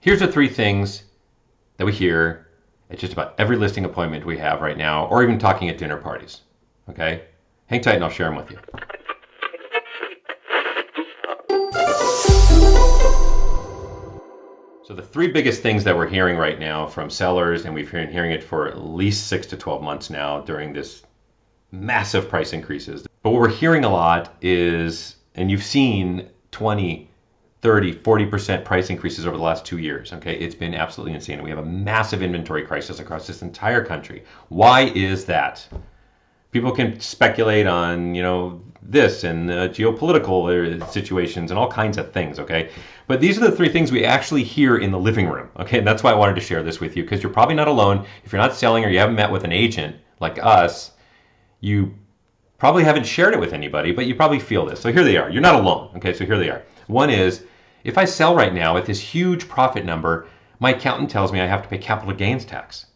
Here's the three things that we hear at just about every listing appointment we have right now, or even talking at dinner parties. Okay? Hang tight and I'll share them with you. So the three biggest things that we're hearing right now from sellers, and we've been hearing it for at least 6 to 12 months now during this massive price increases. But what we're hearing a lot is, and you've seen 20, 30, 40% price increases over the last 2 years. Okay, it's been absolutely insane. We have a massive inventory crisis across this entire country. Why is that? People can speculate on, this and geopolitical situations and all kinds of things, okay? But these are the three things we actually hear in the living room, okay? And that's why I wanted to share this with you, because you're probably not alone. If you're not selling or you haven't met with an agent like us, you probably haven't shared it with anybody, but you probably feel this. So here they are. You're not alone, okay? So here they are. One is, if I sell right now at this huge profit number, my accountant tells me I have to pay capital gains tax.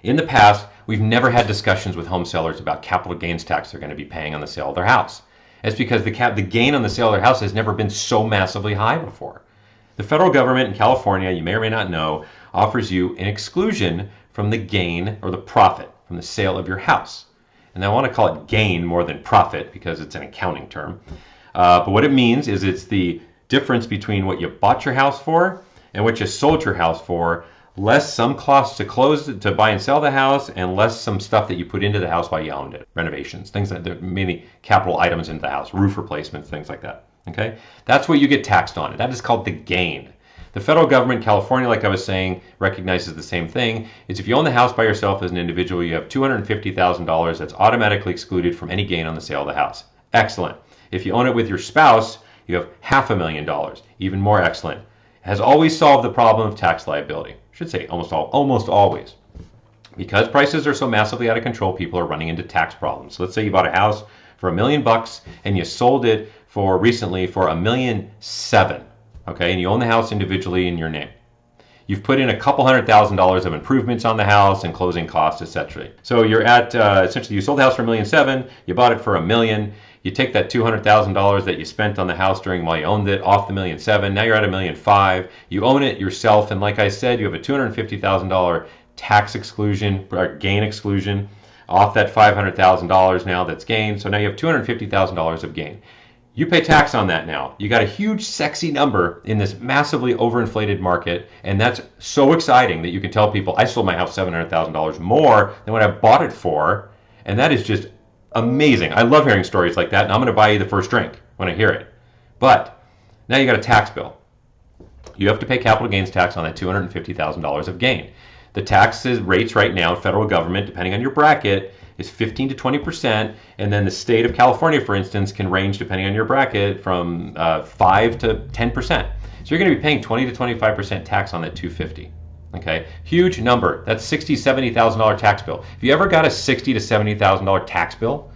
In the past, we've never had discussions with home sellers about capital gains tax they're going to be paying on the sale of their house. It's because the gain on the sale of their house has never been so massively high before. The federal government in California, you may or may not know, offers you an exclusion from the gain or the profit from the sale of your house. And I want to call it gain more than profit because it's an accounting term. But what it means is it's the difference between what you bought your house for and what you sold your house for, less some costs to buy and sell the house, and less some stuff that you put into the house while you owned it. Renovations, things that are mainly capital items into the house, roof replacements, things like that. Okay, that's what you get taxed on. That is called the gain. The federal government in California, like I was saying, recognizes the same thing. It's if you own the house by yourself as an individual, you have $250,000 that's automatically excluded from any gain on the sale of the house. Excellent. If you own it with your spouse, you have $500,000. Even more excellent. It has always solved the problem of tax liability. I should say almost always. Because prices are so massively out of control, people are running into tax problems. So let's say you bought a house for $1 million and you sold it recently for $1.7 million. Okay, and you own the house individually in your name. You've put in a couple $100,000 of improvements on the house and closing costs, etc. So you're at essentially you sold the house for $1.7 million, you bought it for $1 million. You take that $200,000 that you spent on the house while you owned it off the $1.7 million. Now you're at $1.5 million. You own it yourself, and like I said, you have a $250,000 tax exclusion or gain exclusion off that $500,000 now that's gain. So now you have $250,000 of gain. You pay tax on that now. You got a huge, sexy number in this massively overinflated market, and that's so exciting that you can tell people, I sold my house $700,000 more than what I bought it for, and that is just amazing. I love hearing stories like that, and I'm going to buy you the first drink when I hear it. But now you got a tax bill. You have to pay capital gains tax on that $250,000 of gain. The taxes rates right now, federal government, depending on your bracket, is 15 to 20%, and then the state of California, for instance, can range, depending on your bracket, from 5 to 10%. So you're going to be paying 20 to 25% tax on that $250,000. Okay, huge number. That's $60,000, $70,000 tax bill. If you ever got a $60,000 to $70,000 tax bill,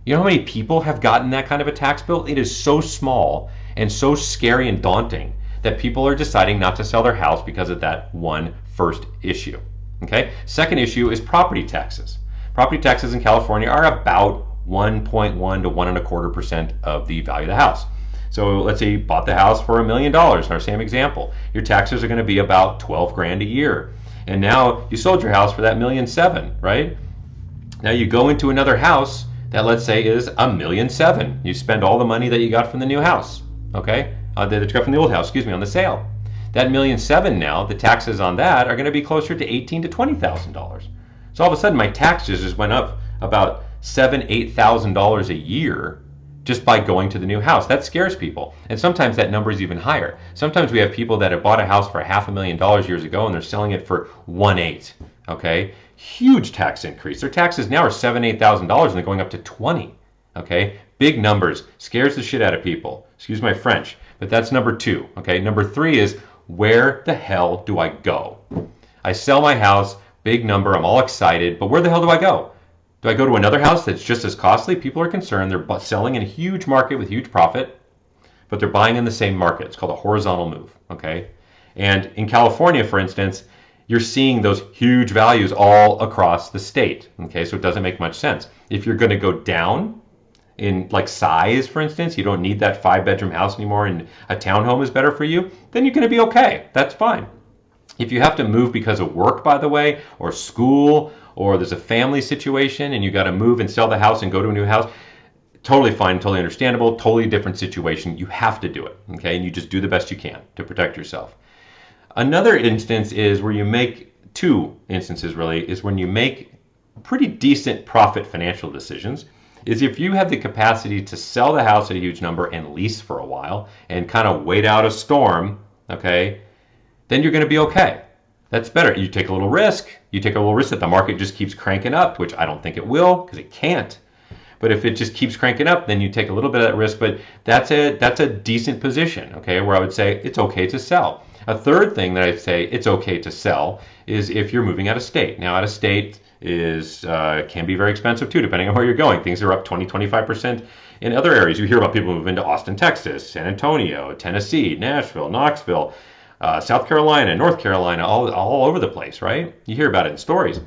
you know how many people have gotten that kind of a tax bill? It is so small and so scary and daunting that people are deciding not to sell their house because of that one first issue. Okay, second issue is property taxes. Property taxes in California are about 1.1 to 1.25% of the value of the house. So let's say you bought the house for $1 million, our same example. Your taxes are going to be about $12,000 a year. And now you sold your house for that $1.7 million, right? Now you go into another house that, let's say, is $1.7 million. You spend all the money that you got from the new house, okay? That you got from the old house, on the sale. That $1.7 million now, the taxes on that are going to be closer to $18,000 to $20,000. So all of a sudden my taxes just went up about $7,000, $8,000 a year just by going to the new house. That scares people. And sometimes that number is even higher. Sometimes we have people that have bought a house for $500,000 years ago and they're selling it for $1.8 million. Okay? Huge tax increase. Their taxes now are $7,000, $8,000 and they're going up to $20,000. Okay? Big numbers. Scares the shit out of people. Excuse my French. But that's number two. Okay? Number three is, where the hell do I go? I sell my house, big number, I'm all excited, but where the hell do I go? Do I go to another house that's just as costly? People are concerned. They're selling in a huge market with huge profit, but they're buying in the same market. It's called a horizontal move, okay? And in California, for instance, you're seeing those huge values all across the state, okay? So it doesn't make much sense. If you're going to go down in like size, for instance, you don't need that 5-bedroom house anymore and a townhome is better for you, then you're going to be okay. That's fine. If you have to move because of work, by the way, or school, or there's a family situation and you got to move and sell the house and go to a new house, totally fine, totally understandable, totally different situation. You have to do it, okay? And you just do the best you can to protect yourself. Another instance is where you make, two instances really, is when you make pretty decent profit financial decisions, is if you have the capacity to sell the house at a huge number and lease for a while and kind of wait out a storm, okay, then you're going to be okay. That's better. You take a little risk. You take a little risk that the market just keeps cranking up, which I don't think it will, because it can't. But if it just keeps cranking up, then you take a little bit of that risk. But that's a decent position, okay, where I would say it's okay to sell. A third thing that I'd say it's okay to sell is if you're moving out of state. Now, out of state is can be very expensive too, depending on where you're going. Things are up 20-25% in other areas. You hear about people moving to Austin, Texas, San Antonio, Tennessee, Nashville, Knoxville, South Carolina, North Carolina, all over the place, right? You hear about it in stories.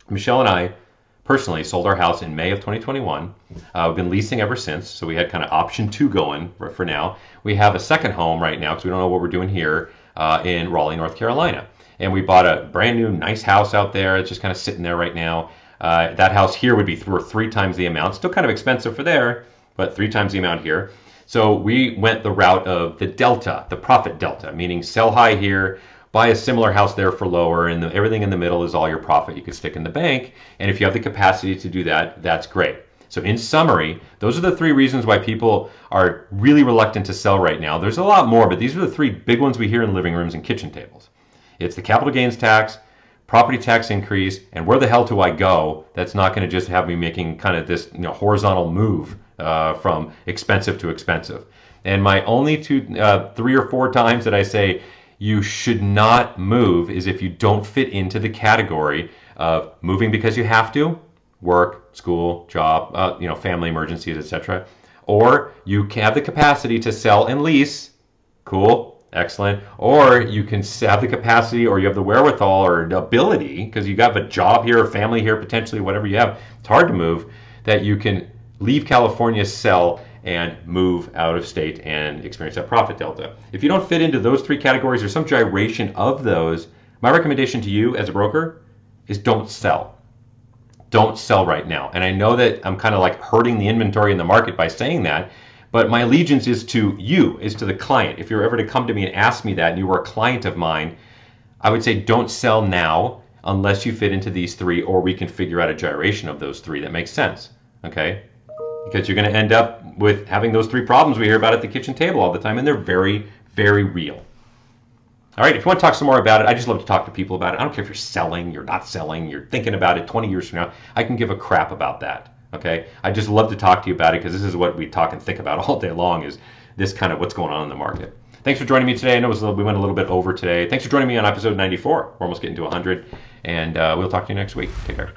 Michelle and I personally sold our house in May of 2021. We've been leasing ever since, so we had kind of option 2 going for now. We have a second home right now because we don't know what we're doing here in Raleigh, North Carolina. And we bought a brand new nice house out there. It's just kind of sitting there right now. That house here would be worth 3 times the amount. Still kind of expensive for there, but 3 times the amount here. So we went the route of the delta, the profit delta, meaning sell high here, buy a similar house there for lower, and everything in the middle is all your profit you can stick in the bank. And if you have the capacity to do that, that's great. So in summary, those are the 3 reasons why people are really reluctant to sell right now. There's a lot more, but these are the 3 big ones we hear in living rooms and kitchen tables. It's the capital gains tax, property tax increase, and where the hell do I go that's not going to just have me making kind of this horizontal move from expensive to expensive. And my only 3 or 4 times that I say you should not move is if you don't fit into the category of moving because you have to, work, school, job, family emergencies, etc. Or you have the capacity to sell and lease, cool, excellent. Or you can have the capacity or you have the wherewithal or the ability, because you got a job here, a family here, potentially whatever you have, it's hard to move, that you can leave California, sell, and move out of state and experience that profit delta. If you don't fit into those 3 categories or some gyration of those, my recommendation to you as a broker is don't sell. Don't sell right now. And I know that I'm kind of like hurting the inventory in the market by saying that, but my allegiance is to you, is to the client. If you're ever to come to me and ask me that and you were a client of mine, I would say don't sell now unless you fit into these 3 or we can figure out a gyration of those 3 that makes sense, okay? Because you're going to end up with having those 3 problems we hear about at the kitchen table all the time, and they're very, very real. All right, if you want to talk some more about it, I just love to talk to people about it. I don't care if you're selling, you're not selling, you're thinking about it 20 years from now. I can give a crap about that, okay? I just love to talk to you about it because this is what we talk and think about all day long, is this kind of what's going on in the market. Thanks for joining me today. I know we went a little bit over today. Thanks for joining me on episode 94. We're almost getting to 100, and we'll talk to you next week. Take care.